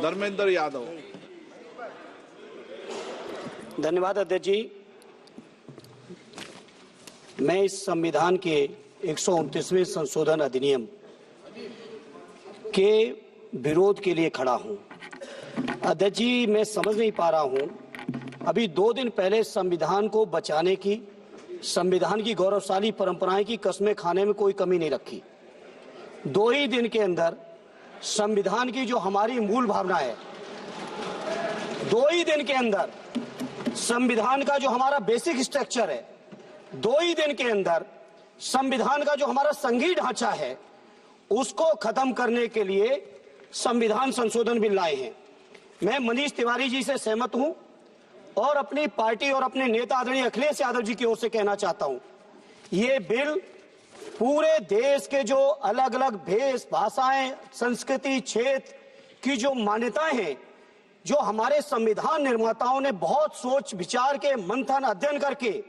धर्मेंद्र यादव। धन्यवाद अध्यक्ष जी। मैं इस संविधान के 129वें संशोधन अधिनियम के विरोध के लिए खड़ा हूं। अध्यक्ष जी, मैं समझ नहीं पा रहा हूं, अभी 2 दिन पहले संविधान को बचाने की, संविधान की गौरवशाली परंपराएं की कस्में खाने में कोई कमी नहीं रखी। 2 ही दिन के अंदर संविधान की जो हमारी मूल भावना है, 2 ही दिन के अंदर संविधान का जो हमारा बेसिक स्ट्रक्चर है, 2 ही दिन के अंदर संविधान का जो हमारा संघीय ढांचा है, उसको खत्म करने के लिए संविधान संशोधन बिल लाए हैं। मैं मनीष तिवारी जी से सहमत हूं और अपनी पार्टी और अपने नेता आदरणीय अखिलेश यादव जी की ओर से कहना चाहता हूं, ये बिल पूरे देश के जो अलग अलग भेष, भाषाएं, संस्कृति, क्षेत्र की जो मान्यताएं हैं, जो हमारे संविधान निर्माताओं ने बहुत सोच विचार के मंथन अध्ययन करके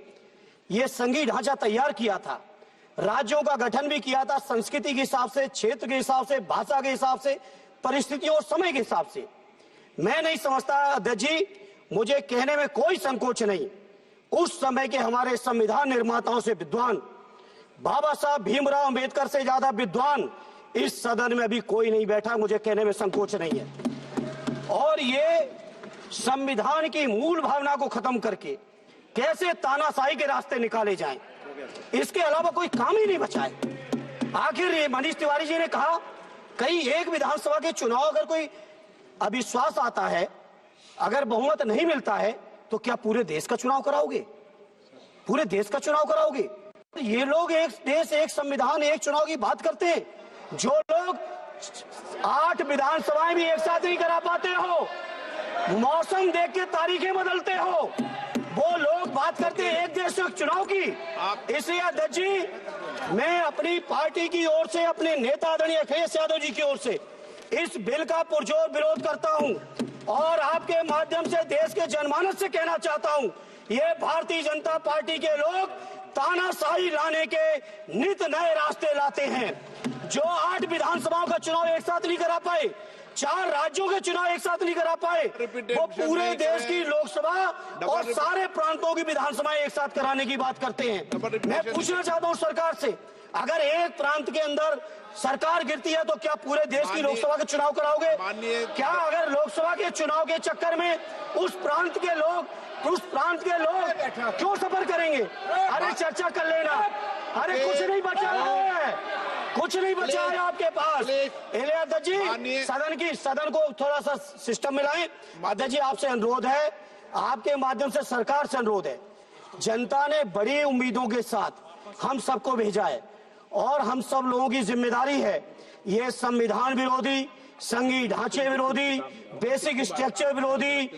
ये संघीय ढांचा तैयार किया था, राज्यों का गठन भी किया था, संस्कृति के हिसाब से, क्षेत्र के हिसाब से, भाषा के हिसाब से, परिस्थितियों और समय के हिसाब से। मैं नहीं समझता अध्यक्ष जी, मुझे कहने में कोई संकोच नहीं, उस समय के हमारे संविधान निर्माताओं से विद्वान, बाबा साहब भीमराव अंबेडकर से ज्यादा विद्वान इस सदन में अभी कोई नहीं बैठा, मुझे कहने में संकोच नहीं है। और ये संविधान की मूल भावना को खत्म करके कैसे तानाशाही के रास्ते निकाले जाएं, इसके अलावा कोई काम ही नहीं बचा है। आखिर ये मनीष तिवारी जी ने कहा, कहीं एक विधानसभा के चुनाव अगर कोई अविश्वास आता है, अगर बहुमत नहीं मिलता है, तो क्या पूरे देश का चुनाव कराओगे? पूरे देश का चुनाव कराओगे? ये लोग एक देश, एक संविधान, एक चुनाव की बात करते हैं। जो लोग 8 विधानसभाएं भी एक साथ नहीं करा पाते हो, मौसम देख के तारीखें बदलते हो, वो लोग बात करते हैं एक देश एक चुनाव की। इसलिए अध्यक्ष जी, मैं अपनी पार्टी की ओर से, अपने नेता आदरणीय अखिलेश यादव जी की ओर से इस बिल का पुरजोर विरोध करता हूं और आपके माध्यम से देश के जनमानस से कहना चाहता हूं, ये भारतीय जनता पार्टी के लोग तानाशाही लाने के नित नए रास्ते लाते हैं। जो 8 विधानसभाओं का चुनाव एक साथ नहीं करा पाए, 4 राज्यों के चुनाव एक साथ नहीं करा पाए, वो पूरे देश की लोकसभा और सारे प्रांतों की विधानसभाएं एक साथ कराने की बात करते हैं। मैं पूछना चाहता हूं सरकार से, अगर एक प्रांत के अंदर सरकार गिरती है तो क्या पूरे देश की लोकसभा के चुनाव कराओगे? क्या अगर लोकसभा के चुनाव के चक्कर में उस प्रांत के लोग क्यों सफर करेंगे? अरे चर्चा कर लेना। अरे कुछ नहीं बचा है, कुछ नहीं बचा है आपके पास। अध्यक्ष जी, सदन को थोड़ा सा सिस्टम में लाएं। अध्यक्ष जी, आपसे अनुरोध है, आपके माध्यम से सरकार से अनुरोध है, जनता ने बड़ी उम्मीदों के साथ हम सबको भेजा है और हम सब लोगों की जिम्मेदारी है, ये संविधान विरोधी, संघीय ढांचे विरोधी, बेसिक स्ट्रक्चर विरोधी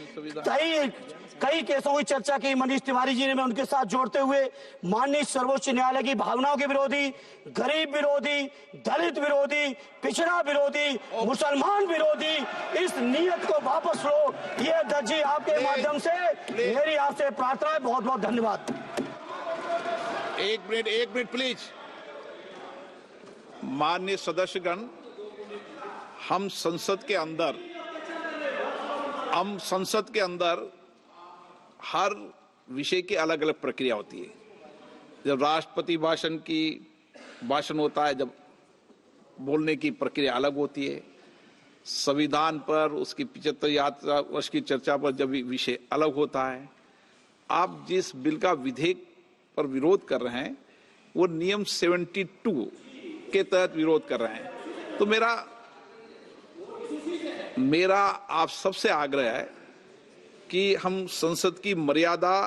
कई केसों की चर्चा की मनीष तिवारी जी ने, मैं उनके साथ जोड़ते हुए माननीय सर्वोच्च न्यायालय की भावनाओं के विरोधी, गरीब विरोधी, दलित विरोधी, पिछड़ा विरोधी, मुसलमान विरोधी, इस नीयत को वापस लो। ये अध्यक्ष जी, आपके माध्यम से मेरी आपसे प्रार्थना है। बहुत बहुत धन्यवाद। एक मिनट प्लीज। माननीय सदस्यगण, हम संसद के अंदर हर विषय की अलग अलग प्रक्रिया होती है। जब राष्ट्रपति भाषण होता है, जब बोलने की प्रक्रिया अलग होती है। संविधान पर उसकी 75 वर्ष की चर्चा पर जब विषय अलग होता है। आप जिस बिल का विधेयक पर विरोध कर रहे हैं, वो नियम 72 के तहत विरोध कर रहे हैं। तो मेरा आप सबसे आग्रह है कि हम संसद की मर्यादा,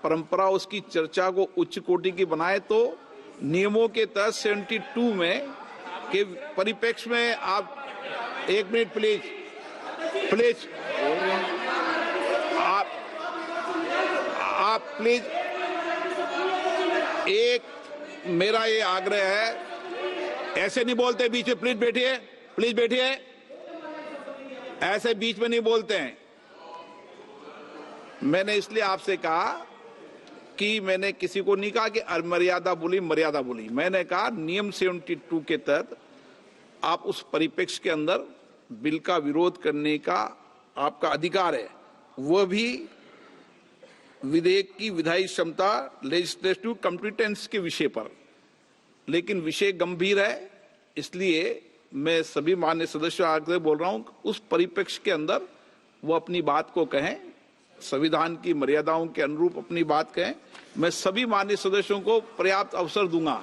परंपरा, उसकी चर्चा को उच्च कोटि की बनाए। तो नियमों के तहत 72 में के परिप्रेक्ष्य में आप 1 मिनट प्लीज आप प्लीज, मेरा ये आग्रह है, ऐसे नहीं बोलते बीच में। प्लीज बैठिए, ऐसे बीच में नहीं बोलते हैं। मैंने इसलिए आपसे कहा कि मैंने किसी को नहीं कहा कि मर्यादा बोली। मैंने कहा नियम 72 के तहत आप उस परिप्रेक्ष्य के अंदर बिल का विरोध करने का आपका अधिकार है, वह भी विधेयक की विधायी क्षमता, लेजिस्लेटिव कॉम्पिटेंस के विषय पर। लेकिन विषय गंभीर है, इसलिए मैं सभी मान्य सदस्यों आगे बोल रहा हूं, उस परिप्रेक्ष्य के अंदर वो अपनी बात को कहें, संविधान की मर्यादाओं के अनुरूप अपनी बात कहें। मैं सभी मान्य सदस्यों को पर्याप्त अवसर दूंगा,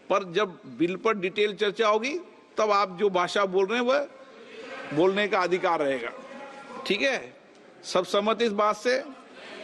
पर जब बिल पर डिटेल चर्चा होगी तब आप जो भाषा बोल रहे हैं वह बोलने का अधिकार रहेगा। ठीक है, सब सहमत इस बात से?